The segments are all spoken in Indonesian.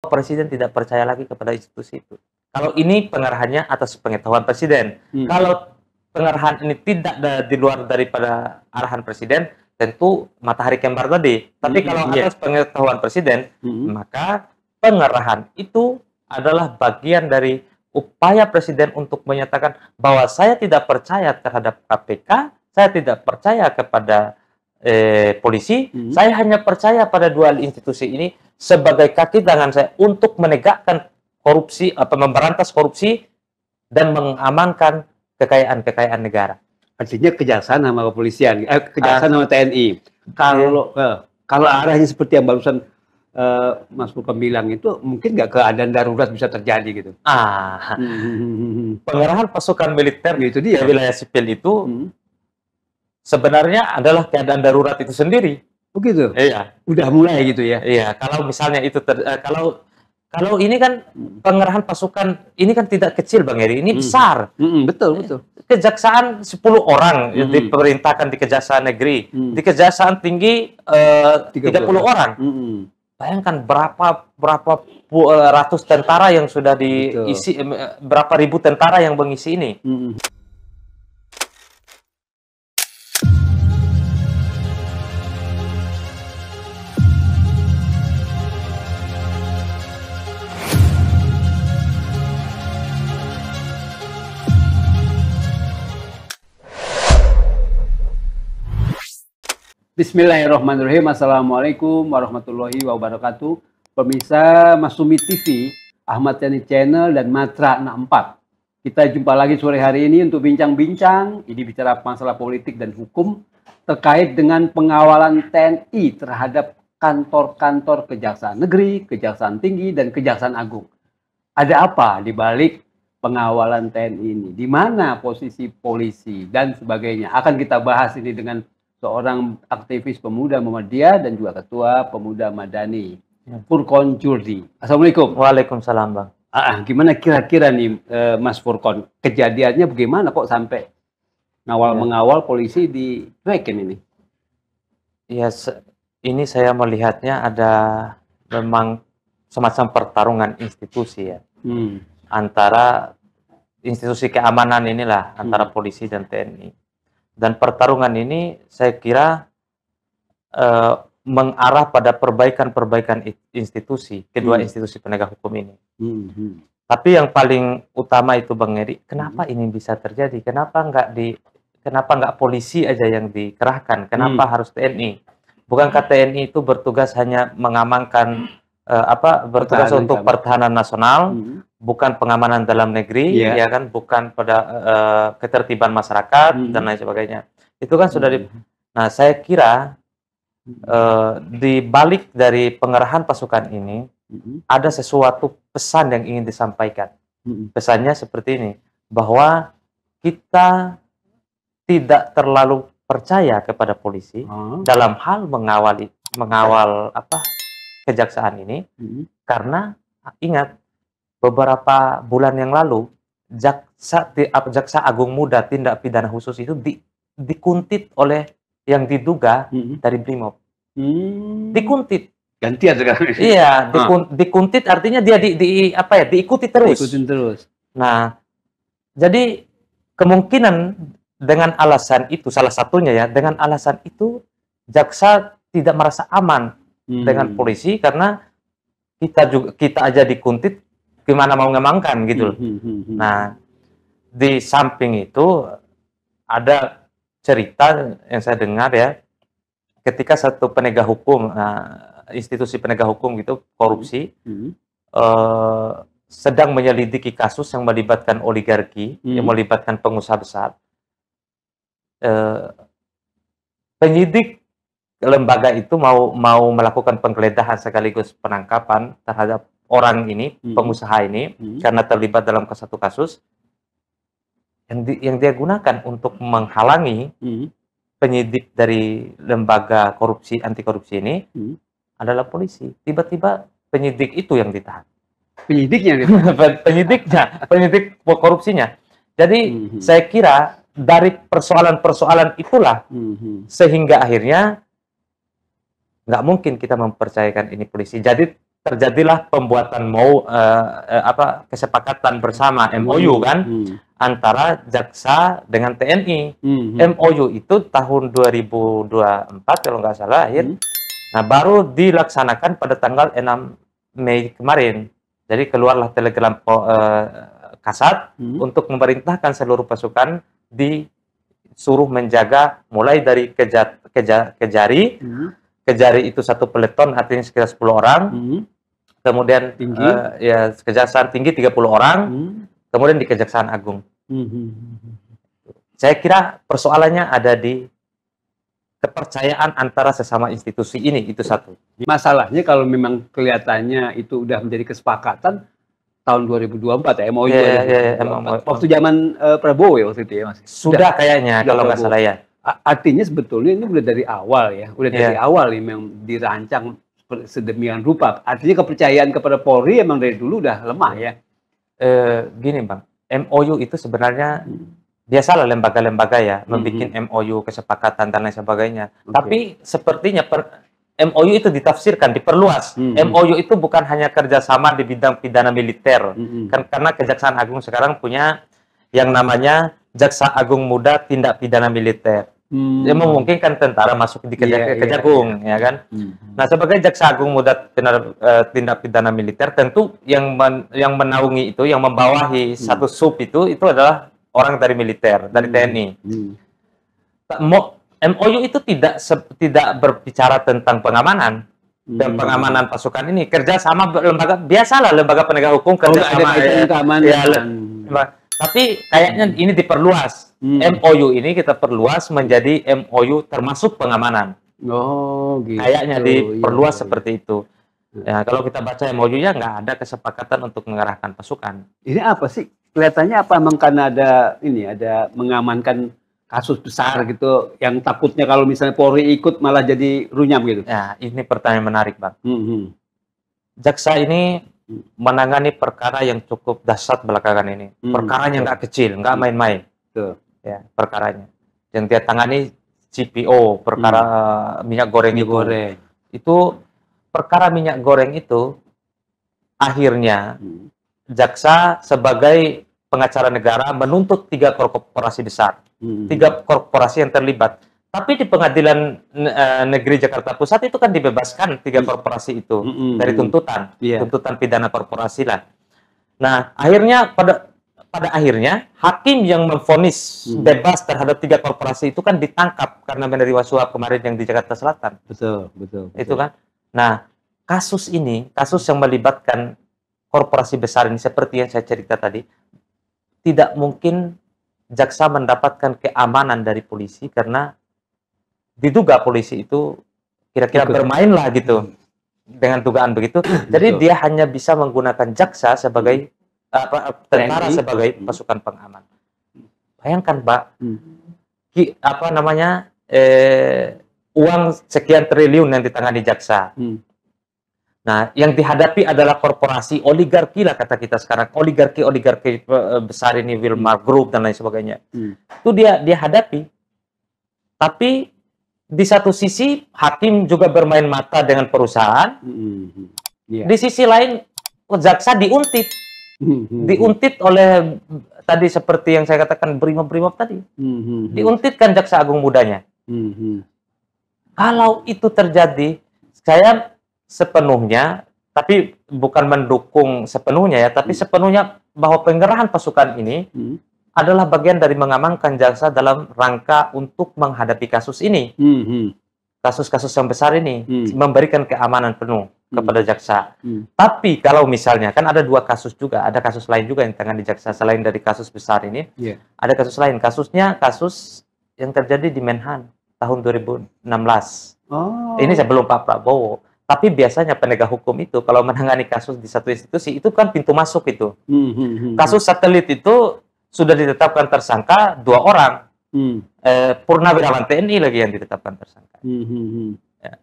Presiden tidak percaya lagi kepada institusi itu. Kalau ini pengarahannya atas pengetahuan Presiden. Kalau pengarahan ini tidak di luar daripada arahan Presiden, tentu matahari kembar tadi. Tapi kalau atas pengetahuan Presiden, maka pengarahan itu adalah bagian dari upaya Presiden untuk menyatakan bahwa saya tidak percaya terhadap KPK, saya tidak percaya kepada polisi, saya hanya percaya pada dua institusi ini sebagai kaki tangan saya untuk menegakkan korupsi, memberantas korupsi dan mengamankan kekayaan negara. Artinya kejaksaan sama kepolisian, kejaksaan sama TNI. Kalau arahnya seperti yang barusan Mas Furqon bilang itu, mungkin nggak keadaan darurat bisa terjadi gitu. Pengerahan pasukan militer itu dia. Di wilayah sipil itu sebenarnya adalah keadaan darurat itu sendiri. Begitu? Iya. Udah mulai gitu ya? Iya. Kalau misalnya itu kalau ini kan pengerahan pasukan ini kan tidak kecil Bang Heri, ini besar. Betul. Kejaksaan 10 orang diperintahkan di Kejaksaan Negeri, di Kejaksaan Tinggi 30 orang. Bayangkan berapa ratus tentara yang sudah diisi, berapa ribu tentara yang mengisi ini. Bismillahirrahmanirrahim. Assalamualaikum warahmatullahi wabarakatuh. Pemirsa Masumi TV, Ahmad Yani Channel, dan Matra 64. Kita jumpa lagi sore hari ini untuk bincang-bincang. Ini bicara masalah politik dan hukum terkait dengan pengawalan TNI terhadap kantor-kantor Kejaksaan Negeri, Kejaksaan Tinggi, dan Kejaksaan Agung. Ada apa di balik pengawalan TNI ini? Di mana posisi polisi dan sebagainya? Akan kita bahas ini dengan seorang aktivis pemuda Muhammadiyah dan juga ketua pemuda Madani, Furqon Jurdi. Assalamualaikum. Waalaikumsalam Bang. Gimana kira-kira nih Mas Furqon, kejadiannya bagaimana kok sampai mengawal polisi dicuekin ini? Ya, ini saya melihatnya ada memang semacam pertarungan institusi ya, antara institusi keamanan inilah, antara polisi dan TNI. Dan pertarungan ini saya kira mengarah pada perbaikan institusi, kedua institusi penegak hukum ini. Tapi yang paling utama itu Bang Heri, kenapa ini bisa terjadi? Kenapa nggak polisi aja yang dikerahkan? Kenapa harus TNI? Bukankah TNI itu bertugas hanya mengamankan bertugas untuk pertahanan nasional, bukan pengamanan dalam negeri, ya kan, bukan pada ketertiban masyarakat dan lain sebagainya. Itu kan sudah Nah, saya kira di balik dari pengerahan pasukan ini ada sesuatu pesan yang ingin disampaikan. Pesannya seperti ini, bahwa kita tidak terlalu percaya kepada polisi dalam hal mengawal kejaksaan ini, karena ingat beberapa bulan yang lalu Jaksa Agung Muda Tindak Pidana Khusus itu dikuntit oleh yang diduga dari Brimob. Dikuntit. Gantian sekarang. Iya, dikuntit artinya dia diikuti terus. Diikutin terus. Nah, jadi kemungkinan dengan alasan itu, salah satunya ya, dengan alasan itu jaksa tidak merasa aman dengan polisi, karena kita aja dikuntit, gimana mau ngemangkan gitu. Nah, di samping itu ada cerita yang saya dengar ya, ketika satu penegak hukum, institusi penegak hukum gitu, korupsi, sedang menyelidiki kasus yang melibatkan oligarki, yang melibatkan pengusaha besar, penyidik lembaga itu mau melakukan penggeledahan sekaligus penangkapan terhadap orang ini, pengusaha ini, karena terlibat dalam satu kasus yang dia gunakan untuk menghalangi penyidik dari lembaga korupsi, anti korupsi ini adalah polisi. Tiba-tiba penyidik itu yang ditahan. Penyidiknya? penyidik korupsinya. Jadi saya kira dari persoalan-persoalan itulah sehingga akhirnya nggak mungkin kita mempercayakan ini polisi. Jadi terjadilah pembuatan kesepakatan bersama MOU kan antara jaksa dengan TNI. MOU itu tahun 2024 kalau nggak salah akhir. Nah, baru dilaksanakan pada tanggal 6 Mei kemarin. Jadi keluarlah telegram Kasat untuk memerintahkan seluruh pasukan disuruh menjaga mulai dari Kejari. Kejari itu 1 peleton, artinya sekitar 10 orang. Kemudian Kejaksaan Tinggi 30 orang. Kemudian di Kejaksaan Agung. Saya kira persoalannya ada di kepercayaan antara sesama institusi ini, itu satu. Masalahnya kalau memang kelihatannya itu udah menjadi kesepakatan tahun 2024 ya, MOU. Waktu zaman Prabowo ya waktu itu ya Mas. Sudah kayaknya kalau nggak salah ya. Artinya sebetulnya ini udah dari awal ya, udah dari awal ini memang dirancang sedemikian rupa. Artinya kepercayaan kepada Polri emang dari dulu udah lemah ya. Gini Bang, MOU itu sebenarnya biasalah lembaga-lembaga ya membuat MOU, kesepakatan dan lain sebagainya. Tapi sepertinya MOU itu ditafsirkan, diperluas. MOU itu bukan hanya kerjasama di bidang pidana militer, karena Kejaksaan Agung sekarang punya yang namanya Jaksa Agung Muda Tindak Pidana Militer. Dia memungkinkan tentara masuk di Kejagung, ya kan? Nah, sebagai Jaksa Agung Muda Tindak Pidana Militer, tentu yang menaungi itu, yang membawahi satu sub itu adalah orang dari militer, dari TNI. MOU itu tidak berbicara tentang pengamanan dan pengamanan pasukan ini. Kerjasama lembaga biasalah, lembaga penegak hukum kerjasama tapi kayaknya ini diperluas. MOU ini kita perluas menjadi MOU termasuk pengamanan. Oh, gitu. Kayaknya diperluas seperti itu. Ya, kalau kita baca MOU-nya nggak ada kesepakatan untuk mengerahkan pasukan. Ini apa sih? Kelihatannya apa emang karena ada mengamankan kasus besar gitu yang takutnya kalau misalnya Polri ikut malah jadi runyam gitu. Ya, ini pertanyaan menarik, Bang. Jaksa ini menangani perkara yang cukup dahsyat belakangan ini. Perkaranya nggak kecil, nggak main-main. Ya, perkaranya. Yang dia tangani CPO, perkara minyak goreng itu perkara minyak goreng itu akhirnya jaksa sebagai pengacara negara menuntut 3 korporasi besar, 3 korporasi yang terlibat. Tapi di Pengadilan Negeri Jakarta Pusat itu kan dibebaskan 3 korporasi itu dari tuntutan, tuntutan pidana korporasi lah. Nah, akhirnya pada akhirnya hakim yang memvonis bebas terhadap 3 korporasi itu kan ditangkap karena menerima suap kemarin yang di Jakarta Selatan. Betul. Itu kan. Nah, kasus ini, kasus yang melibatkan korporasi besar ini seperti yang saya cerita tadi, tidak mungkin jaksa mendapatkan keamanan dari polisi karena diduga polisi itu kira-kira bermainlah gitu dengan dugaan begitu. Jadi dia hanya bisa menggunakan jaksa sebagai tentara sebagai pasukan pengaman. Bayangkan, Pak, uang sekian triliun yang ditangani jaksa. Nah, yang dihadapi adalah korporasi oligarki lah kata kita sekarang, oligarki besar ini, Wilmar Group dan lain sebagainya. Itu dia hadapi. Tapi di satu sisi hakim juga bermain mata dengan perusahaan. Di sisi lain jaksa diuntit. Diuntit oleh tadi seperti yang saya katakan brimob tadi. Diuntitkan jaksa agung mudanya. Kalau itu terjadi, saya sepenuhnya, tapi bukan mendukung sepenuhnya ya, tapi sepenuhnya bahwa pengerahan pasukan ini adalah bagian dari mengamankan jaksa dalam rangka untuk menghadapi kasus ini. Kasus-kasus yang besar ini, memberikan keamanan penuh kepada jaksa. Tapi kalau misalnya, kan ada 2 kasus juga, ada kasus lain juga yang tangani jaksa selain dari kasus besar ini. Ada kasus lain, kasus yang terjadi di Menhan tahun 2016. Ini sebelum Pak Prabowo. Tapi biasanya penegak hukum itu kalau menangani kasus di satu institusi itu kan pintu masuk itu. Kasus satelit itu sudah ditetapkan tersangka 2 orang. Purnawirawan TNI lagi yang ditetapkan tersangka. Ya.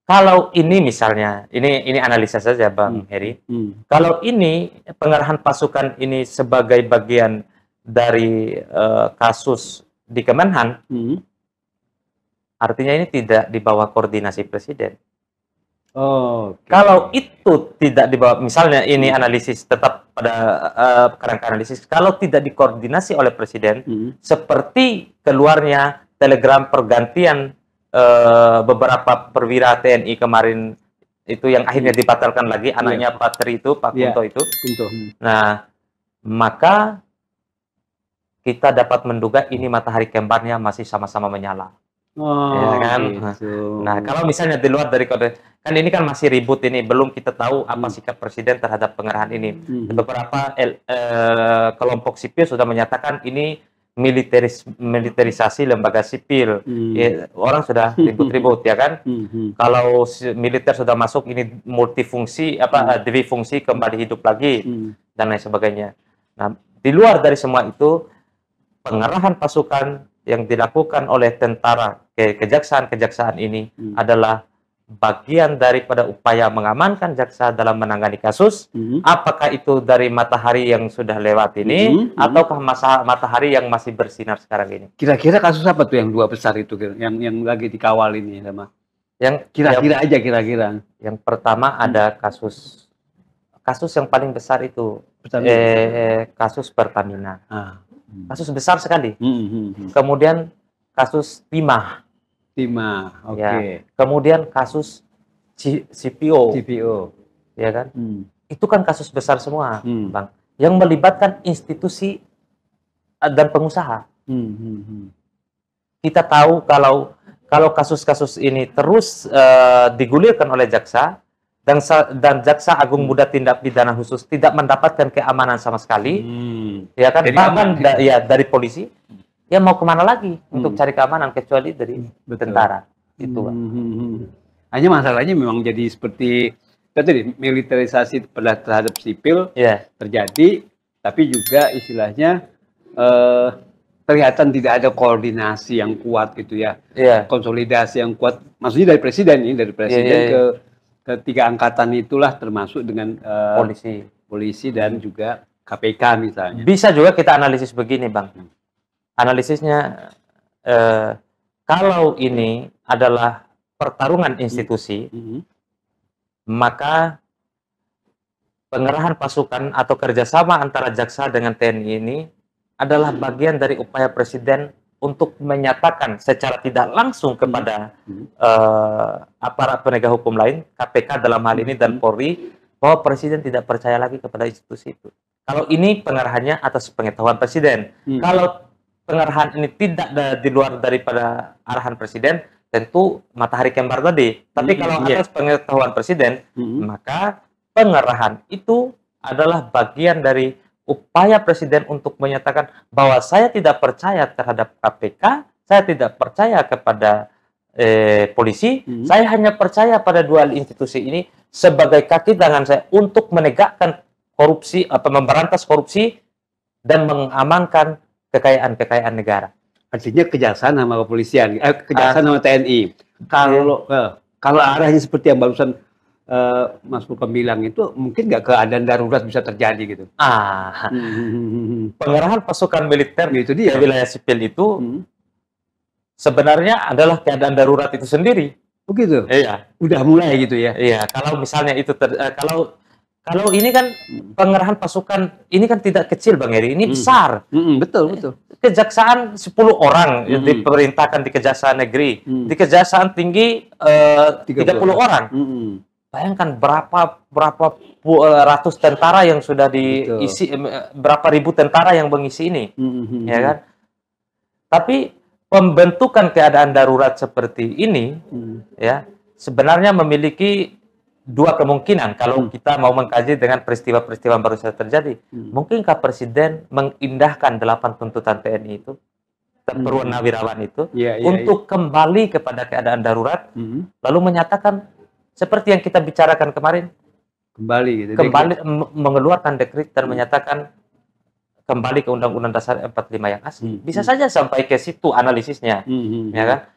Kalau ini misalnya, ini analisa saja Bang Heri. Kalau ini pengerahan pasukan ini sebagai bagian dari kasus di Kemenhan, artinya ini tidak di bawah koordinasi Presiden. Oh, Kalau itu tidak dibawa, misalnya ini analisis tetap pada kerangka analisis, kalau tidak dikoordinasi oleh Presiden, seperti keluarnya telegram pergantian beberapa perwira TNI kemarin itu yang akhirnya dibatalkan lagi, anaknya Pak Tri itu, Pak Kunto itu. Nah, maka kita dapat menduga ini matahari kembarnya masih sama-sama menyala. Ya kan? Gitu. Nah, kalau misalnya di luar dari kode, kan ini kan masih ribut ini, belum kita tahu apa sikap Presiden terhadap pengerahan ini. Beberapa kelompok sipil sudah menyatakan ini militerisasi lembaga sipil. Ya, orang sudah ribut-ribut ya kan? Kalau militer sudah masuk ini multifungsi divifungsi kembali hidup lagi dan lain sebagainya. Nah, di luar dari semua itu, pengerahan pasukan yang dilakukan oleh tentara kejaksaan ini adalah bagian daripada upaya mengamankan jaksa dalam menangani kasus. Apakah itu dari matahari yang sudah lewat ini, ataukah matahari yang masih bersinar sekarang ini? Kira-kira kasus apa tuh yang dua besar itu yang lagi dikawal ini, sama? Yang kira-kira aja kira-kira. Yang pertama ada kasus yang paling besar itu kasus Pertamina. Kasus besar sekali. Kemudian kasus Timah. Oke. Ya. Kemudian kasus CPO. Ya kan? Itu kan kasus besar semua, Bang. Yang melibatkan institusi dan pengusaha. Kita tahu kalau kasus-kasus ini terus digulirkan oleh jaksa, dan Jaksa Agung Muda Tindak Pidana Khusus tidak mendapatkan keamanan sama sekali, ya kan? Bahkan dari polisi, ya mau kemana lagi untuk cari keamanan kecuali dari tentara, itu, Bang. Hanya masalahnya memang jadi seperti tadi militerisasi terhadap sipil terjadi, tapi juga istilahnya kelihatan tidak ada koordinasi yang kuat gitu ya, konsolidasi yang kuat, maksudnya dari presiden ke ketiga angkatan itulah, termasuk dengan polisi dan juga KPK misalnya. Bisa juga kita analisis begini, Bang. Analisisnya, kalau ini adalah pertarungan institusi, maka pengerahan pasukan atau kerjasama antara jaksa dengan TNI ini adalah bagian dari upaya Presiden untuk menyatakan secara tidak langsung kepada aparat penegak hukum lain, KPK dalam hal ini dan Polri, bahwa Presiden tidak percaya lagi kepada institusi itu. Kalau ini pengerahannya atas pengetahuan Presiden. Kalau pengerahan ini tidak di luar daripada arahan Presiden, tentu matahari kembar tadi. Tapi kalau atas pengetahuan Presiden, maka pengerahan itu adalah bagian dari upaya Presiden untuk menyatakan bahwa saya tidak percaya terhadap KPK, saya tidak percaya kepada polisi, saya hanya percaya pada dua institusi ini sebagai kaki tangan saya untuk menegakkan korupsi, memberantas korupsi dan mengamankan kekayaan negara. Artinya kejaksaan sama kepolisian, kejaksaan sama TNI. Kalau arahnya seperti yang barusan Mas Fulkom bilang itu, mungkin nggak keadaan darurat bisa terjadi gitu. Pengerahan pasukan militer di wilayah sipil itu sebenarnya adalah keadaan darurat itu sendiri. Begitu? Iya. Udah mulai gitu ya? Iya. Kalau misalnya itu kalau ini kan pengerahan pasukan ini kan tidak kecil, Bang Heri, ini besar. Betul. Kejaksaan 10 orang diperintahkan di Kejaksaan Negeri, di Kejaksaan Tinggi 30 orang. Bayangkan berapa ratus tentara yang sudah diisi, berapa ribu tentara yang mengisi ini, ya kan? Tapi pembentukan keadaan darurat seperti ini, ya, sebenarnya memiliki dua kemungkinan kalau kita mau mengkaji dengan peristiwa-peristiwa yang baru saja terjadi. Mungkinkah Presiden mengindahkan 8 tuntutan TNI itu, perwira-wirawan itu, untuk kembali kepada keadaan darurat, lalu menyatakan seperti yang kita bicarakan kemarin, kembali mengeluarkan dekret dan menyatakan kembali ke Undang-Undang Dasar 45 yang asli. Bisa saja sampai ke situ analisisnya, ya kan?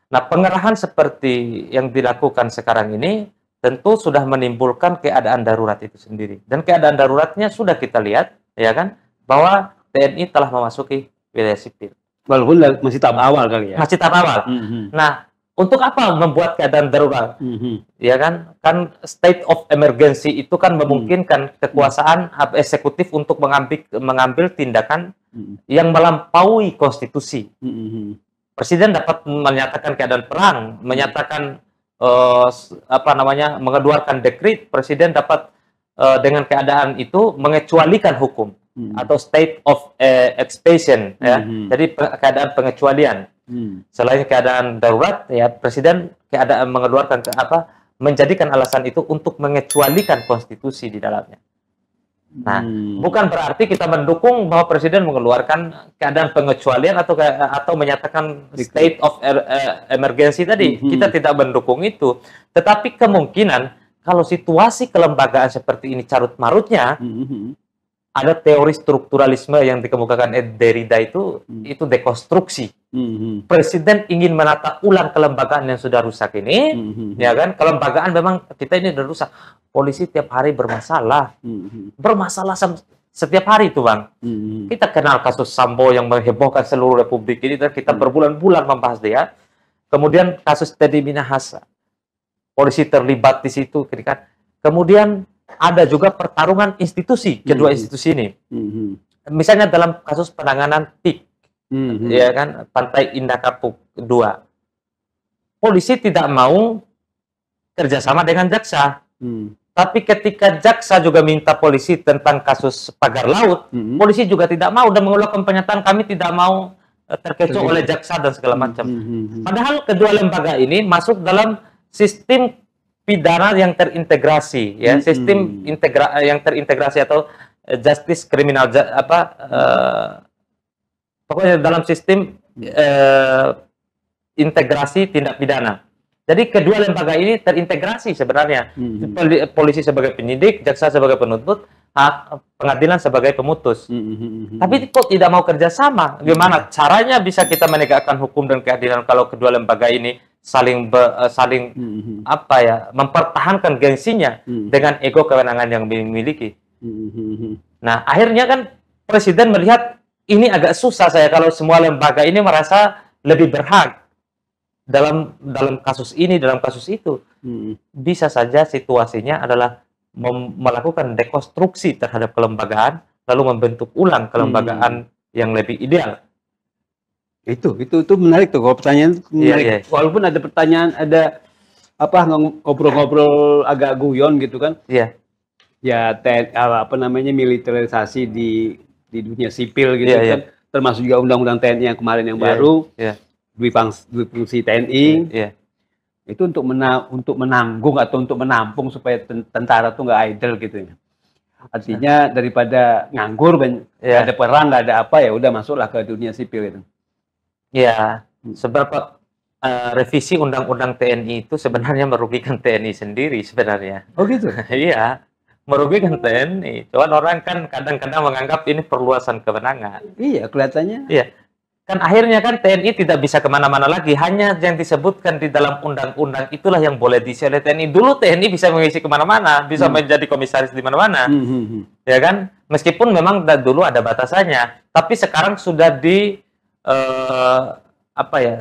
Nah, pengerahan seperti yang dilakukan sekarang ini tentu sudah menimbulkan keadaan darurat itu sendiri. Dan keadaan daruratnya sudah kita lihat, ya kan, bahwa TNI telah memasuki wilayah sipil. Walaupun masih tahap awal kali ya. Masih tahap awal. Nah, Untuk apa membuat keadaan darurat? Ya kan? Kan state of emergency itu kan memungkinkan kekuasaan eksekutif untuk mengambil tindakan yang melampaui konstitusi. Presiden dapat menyatakan keadaan perang, menyatakan mengeluarkan dekret. Presiden dapat dengan keadaan itu mengecualikan hukum atau state of exception, ya. Jadi keadaan pengecualian. Selain keadaan darurat, ya presiden mengeluarkan menjadikan alasan itu untuk mengecualikan konstitusi di dalamnya. Nah, bukan berarti kita mendukung bahwa presiden mengeluarkan keadaan pengecualian atau menyatakan state of emergency tadi. Kita tidak mendukung itu. Tetapi kemungkinan kalau situasi kelembagaan seperti ini carut-marutnya, ada teori strukturalisme yang dikemukakan Derrida itu dekonstruksi. Presiden ingin menata ulang kelembagaan yang sudah rusak ini, ya kan? Kelembagaan memang kita ini sudah rusak. Polisi tiap hari bermasalah, setiap hari itu, Bang. Kita kenal kasus Sambo yang menghebohkan seluruh Republik ini, dan kita berbulan-bulan membahas dia. Kemudian kasus Teddy Minahasa, polisi terlibat di situ, kan? Kemudian ada juga pertarungan institusi, kedua institusi ini. Misalnya dalam kasus penanganan PIK, ya kan, Pantai Indah Kapuk 2. Polisi tidak mau kerjasama dengan jaksa. Tapi ketika jaksa juga minta polisi tentang kasus pagar laut, polisi juga tidak mau dan mengeluarkan pernyataan kami tidak mau terkecoh oleh jaksa dan segala macam. Padahal kedua lembaga ini masuk dalam sistem pidana yang terintegrasi, ya, sistem yang terintegrasi atau justice criminal, pokoknya dalam sistem integrasi tindak pidana. Jadi kedua lembaga ini terintegrasi sebenarnya. Polisi sebagai penyidik, jaksa sebagai penuntut, pengadilan sebagai pemutus. Tapi kok tidak mau kerjasama? Gimana caranya bisa kita menegakkan hukum dan keadilan kalau kedua lembaga ini saling mempertahankan gengsinya dengan ego kewenangan yang dimiliki. Nah, akhirnya kan presiden melihat ini agak susah saya kalau semua lembaga ini merasa lebih berhak dalam kasus ini, dalam kasus itu. Bisa saja situasinya adalah melakukan dekonstruksi terhadap kelembagaan, lalu membentuk ulang kelembagaan yang lebih ideal. Itu menarik tuh, kalau pertanyaan menarik. Yeah. Walaupun ada pertanyaan, ada ngobrol-ngobrol agak guyon gitu kan. Iya. Ya, militerisasi di dunia sipil gitu kan. Termasuk juga undang-undang TNI yang kemarin yang baru. Dui fungsi TNI. Itu untuk menanggung atau untuk menampung supaya tentara tuh nggak idle gitu ya. Artinya daripada nganggur, ada perang, nggak ada apa, ya udah masuklah ke dunia sipil itu. Ya, seberapa revisi undang-undang TNI itu sebenarnya merugikan TNI sendiri sebenarnya. Oh gitu? Iya, merugikan TNI. Cuman orang kan kadang-kadang menganggap ini perluasan kewenangan. Iya, kelihatannya. Iya, kan akhirnya kan TNI tidak bisa kemana-mana lagi. Hanya yang disebutkan di dalam undang-undang itulah yang boleh diisi oleh TNI. Dulu TNI bisa mengisi kemana-mana, bisa menjadi komisaris di mana-mana, ya kan? Meskipun memang dulu ada batasannya, tapi sekarang sudah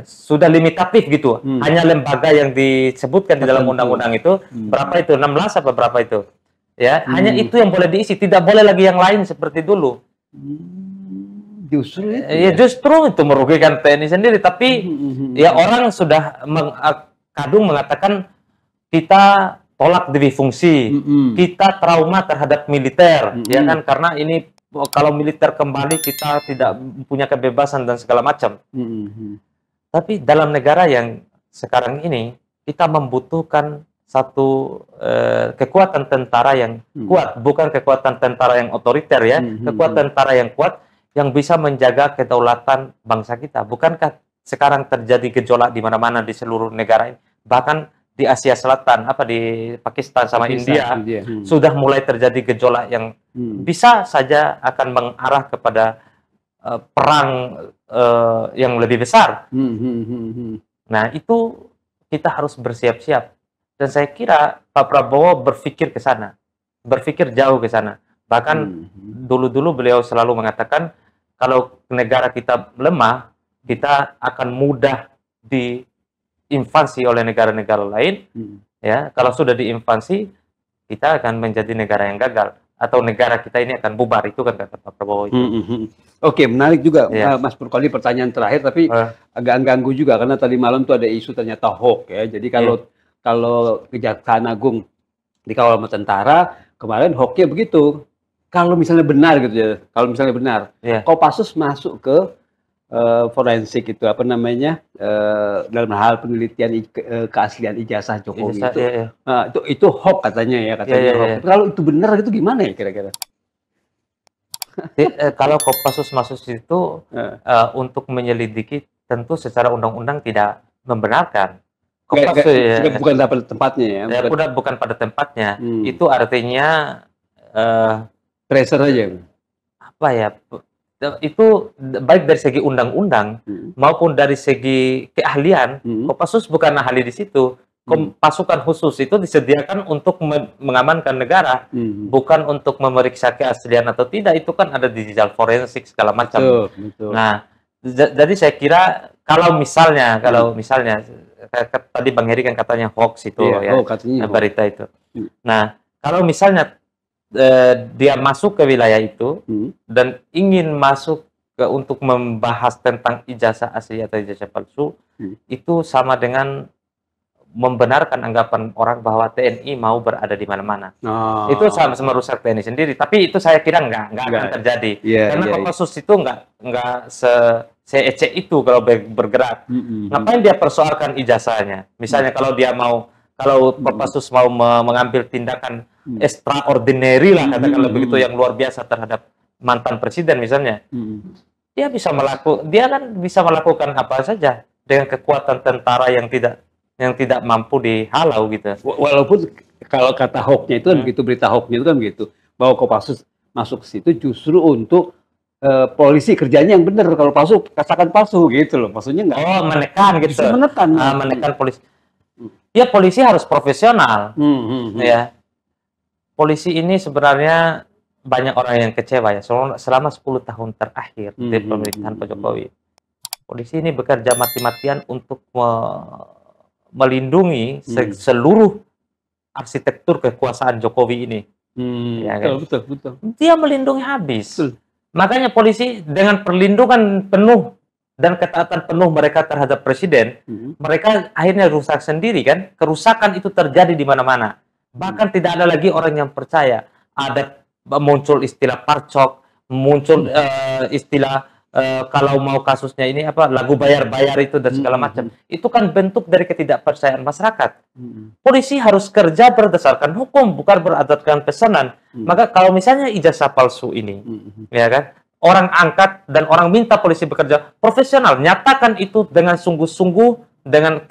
sudah limitatif gitu. Hanya lembaga yang disebutkan di dalam undang-undang itu, berapa itu? 16 apa berapa itu? Ya, hanya itu yang boleh diisi, tidak boleh lagi yang lain seperti dulu. Justru itu. Ya, justru itu merugikan TNI sendiri, tapi ya orang sudah kadung mengatakan kita tolak dui fungsi, kita trauma terhadap militer, ya kan, karena ini kalau militer kembali kita tidak punya kebebasan dan segala macam. Tapi dalam negara yang sekarang ini kita membutuhkan satu kekuatan tentara yang kuat, bukan kekuatan tentara yang otoriter, ya, kekuatan tentara yang kuat yang bisa menjaga kedaulatan bangsa kita. Bukankah sekarang terjadi gejolak di mana-mana di seluruh negara ini, bahkan di Asia Selatan, di Pakistan sama India. Sudah mulai terjadi gejolak yang bisa saja akan mengarah kepada perang yang lebih besar. Nah, itu kita harus bersiap-siap. Dan saya kira Pak Prabowo berpikir ke sana, berpikir jauh ke sana. Bahkan dulu-dulu beliau selalu mengatakan kalau negara kita lemah, kita akan mudah diinvasi oleh negara-negara lain, ya kalau sudah diinvasi kita akan menjadi negara yang gagal atau negara kita ini akan bubar, itu kan kata Pak Prabowo itu. Oke, menarik juga Mas Purkoli, pertanyaan terakhir tapi agak ganggu juga karena tadi malam tuh ada isu ternyata hoax ya. Jadi kalau Kejaksaan Agung dikawal sama tentara, kemarin hoaxnya begitu. Kalau misalnya benar gitu ya, kalau misalnya benar, Kopassus masuk ke forensik itu apa namanya dalam hal penelitian keaslian ijazah Jokowi itu hoax katanya ya hoax. Kalau itu benar itu gimana ya kira-kira? Kalau Kopassus masuk situ untuk menyelidiki, tentu secara undang-undang tidak membenarkan. Kopassus bukan pada tempatnya ya. Bukan pada tempatnya. Itu artinya pressure aja. Apa ya? Itu baik dari segi undang-undang maupun dari segi keahlian. Kopassus bukan ahli di situ. Pasukan khusus itu disediakan untuk mengamankan negara, bukan untuk memeriksa keaslian atau tidak. Itu kan ada digital forensik segala macam. Betul. Nah, jadi saya kira kalau misalnya tadi Bang Heri kan katanya hoax itu berita itu. Nah, kalau misalnya dia masuk ke wilayah itu dan ingin masuk untuk membahas tentang ijazah asli atau ijazah palsu, itu sama dengan membenarkan anggapan orang bahwa TNI mau berada di mana-mana. Itu sama merusak TNI sendiri. Tapi itu saya kira nggak akan terjadi. Karena Kopassus itu nggak seecek itu kalau bergerak. Ngapain dia persoalkan ijazahnya? Misalnya kalau Kopassus mau mengambil tindakan extraordinary lah, katakanlah begitu, yang luar biasa terhadap mantan presiden misalnya, dia kan bisa melakukan apa saja dengan kekuatan tentara yang tidak mampu dihalau gitu. Walaupun kalau kata hoaxnya itu kan begitu, berita hoaxnya itu kan begitu, bahwa Kopassus masuk ke situ justru untuk polisi kerjanya yang benar, kalau palsu katakan palsu gitu loh, maksudnya nggak. Menekan gitu. Menekan polisi. Ya polisi harus profesional. Ya. Polisi ini sebenarnya banyak orang yang kecewa ya selama 10 tahun terakhir di pemerintahan Pak Jokowi. Polisi ini bekerja mati-matian untuk melindungi seluruh arsitektur kekuasaan Jokowi ini. Ya, kan? Betul. Dia melindungi habis. Makanya polisi dengan perlindungan penuh dan ketaatan penuh mereka terhadap presiden, mereka akhirnya rusak sendiri kan. Kerusakan itu terjadi di mana-mana. Bahkan tidak ada lagi orang yang percaya. Muncul istilah parcok, muncul istilah kalau mau kasusnya ini lagu bayar-bayar itu dan segala macam. Itu kan bentuk dari ketidakpercayaan masyarakat. Polisi harus kerja berdasarkan hukum, bukan berdasarkan pesanan. Maka kalau misalnya ijazah palsu ini, ya kan, orang angkat dan orang minta polisi bekerja profesional, nyatakan itu dengan sungguh-sungguh, dengan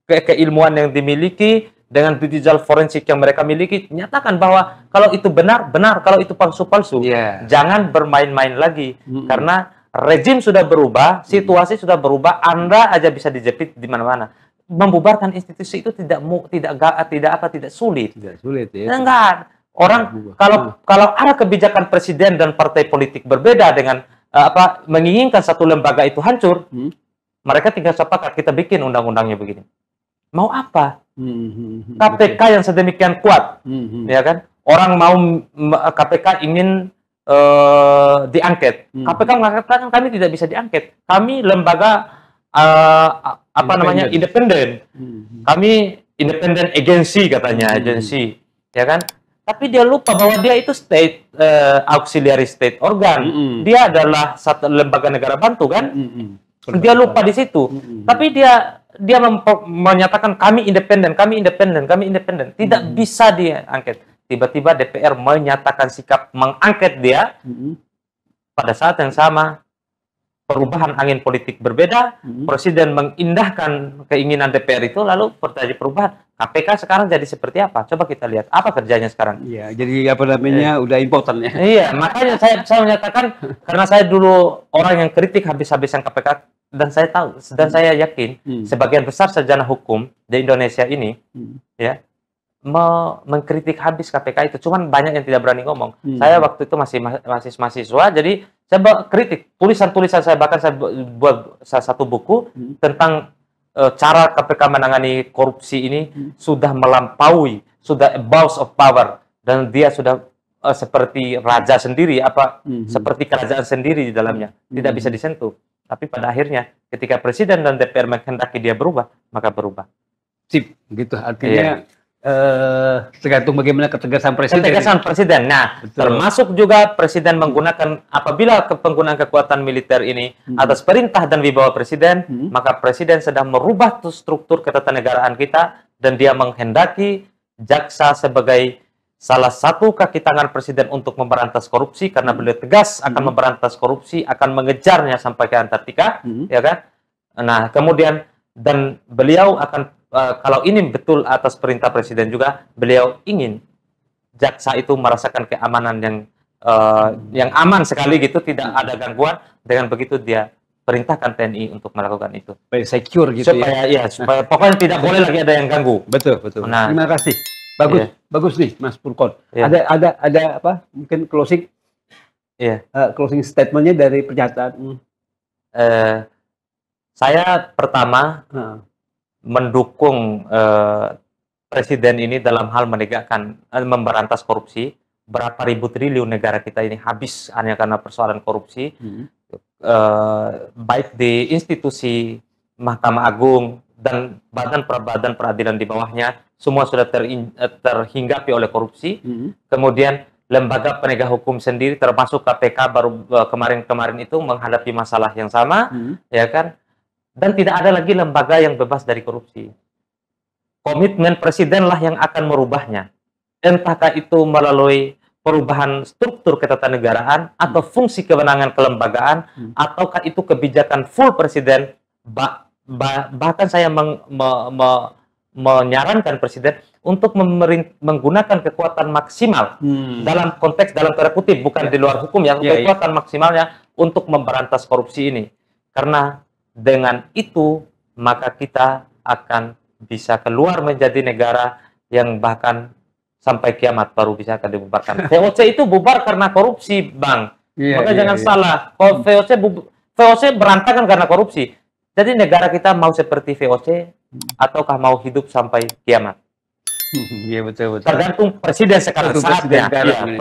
keilmuan yang dimiliki, dengan digital forensik yang mereka miliki, nyatakan bahwa kalau itu benar, kalau itu palsu. Jangan bermain-main lagi, karena rezim sudah berubah, situasi sudah berubah, Anda aja bisa dijepit di mana-mana. Membubarkan institusi itu tidak sulit. Tidak sulit ya. Enggak. Orang kalau ada kebijakan presiden dan partai politik berbeda dengan menginginkan satu lembaga itu hancur, mereka tinggal sepakat, kita bikin undang-undangnya begini. Mau apa? KPK yang sedemikian kuat, ya kan? Orang mau KPK ingin diangket. KPK mengatakan kami tidak bisa diangket. Kami lembaga independen. Kami independen agency katanya, agency, ya kan? Tapi dia lupa bahwa dia itu state auxiliary state organ. Dia adalah satu lembaga negara bantu kan? Dia lupa di situ. Tapi dia menyatakan kami independen. Tidak bisa diangket. Tiba-tiba DPR menyatakan sikap mengangket dia. Pada saat yang sama, perubahan angin politik berbeda. Presiden mengindahkan keinginan DPR itu, lalu terjadi perubahan. KPK sekarang jadi seperti apa? Coba kita lihat apa kerjanya sekarang. Iya, jadi udah important ya. Iya, makanya saya menyatakan, karena saya dulu orang yang kritik habis-habisan KPK, dan saya tahu dan saya yakin sebagian besar sarjana hukum di Indonesia ini ya mengkritik habis KPK itu, cuman banyak yang tidak berani ngomong. Saya waktu itu masih mahasiswa, jadi saya kritik tulisan-tulisan saya, bahkan saya buat satu buku tentang cara KPK menangani korupsi ini sudah melampaui, sudah abuse of power, dan dia sudah seperti raja sendiri, seperti kerajaan sendiri di dalamnya, tidak bisa disentuh. Tapi pada akhirnya ketika Presiden dan DPR menghendaki dia berubah, maka berubah. Sip, gitu. Artinya tergantung bagaimana ketegasan Presiden. Ketegasan Presiden. Nah, termasuk juga Presiden menggunakan, apabila penggunaan kekuatan militer ini atas perintah dan wibawa Presiden, maka Presiden sedang merubah struktur ketatanegaraan kita, dan dia menghendaki jaksa sebagai salah satu kaki tangan Presiden untuk memberantas korupsi, karena beliau tegas akan memberantas korupsi, akan mengejarnya sampai ke Antartika, ya kan? Nah, kemudian dan beliau akan kalau ini betul atas perintah Presiden juga, beliau ingin jaksa itu merasakan keamanan yang aman sekali gitu, tidak ada gangguan. Dengan begitu dia perintahkan TNI untuk melakukan itu. Supaya secure gitu, supaya, ya. Supaya pokoknya tidak boleh lagi ada yang ganggu. Betul. Nah, terima kasih. Bagus nih, Mas Purkon. Ada apa? Mungkin closing statementnya dari pernyataan. Saya pertama mendukung Presiden ini dalam hal menegakkan, memberantas korupsi. Berapa ribu triliun negara kita ini habis hanya karena persoalan korupsi, baik di institusi Mahkamah Agung dan badan peradilan di bawahnya, semua sudah terhinggapi oleh korupsi. Kemudian lembaga penegak hukum sendiri, termasuk KPK baru kemarin itu menghadapi masalah yang sama, ya kan? Dan tidak ada lagi lembaga yang bebas dari korupsi. Komitmen Presiden lah yang akan merubahnya. Entahkah itu melalui perubahan struktur ketatanegaraan atau fungsi kewenangan kelembagaan, ataukah itu kebijakan full Presiden. Bahkan saya menyarankan Presiden untuk menggunakan kekuatan maksimal dalam konteks, dalam tanda kutip, bukan di luar hukum, kekuatan maksimalnya untuk memberantas korupsi ini. Karena dengan itu, maka kita akan bisa keluar menjadi negara yang bahkan sampai kiamat baru bisa akan dibubarkan. VOC itu bubar karena korupsi, Bang. Maka jangan salah. Kalau VOC berantakan karena korupsi. Jadi negara kita mau seperti VOC ataukah mau hidup sampai kiamat? Iya, betul. Tergantung Presiden sekarang saatnya.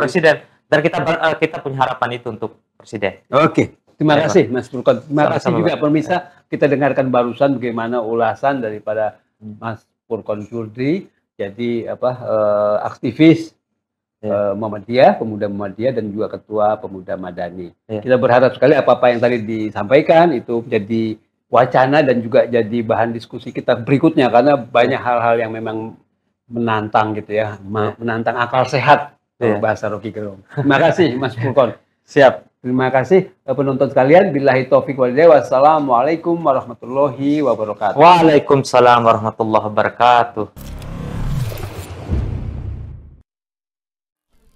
Presiden. Dan kita punya harapan itu untuk Presiden. Oke. Terima kasih, Mas Purkon. Terima kasih juga pemirsa. Kita dengarkan barusan bagaimana ulasan daripada Mas Purkon Chudri, jadi aktivis Muhammadiyah, pemuda Muhammadiyah, dan juga ketua pemuda Madani. Kita berharap sekali apa-apa yang tadi disampaikan itu jadi wacana dan juga jadi bahan diskusi kita berikutnya, karena banyak hal-hal yang memang menantang gitu ya, menantang akal sehat, bahasa Rocky Gerung. Terima kasih, Mas Purkon. Siap. Terima kasih penonton sekalian. Billahi taufik wal hidayah. Wassalamualaikum warahmatullahi wabarakatuh. Waalaikumsalam warahmatullahi wabarakatuh.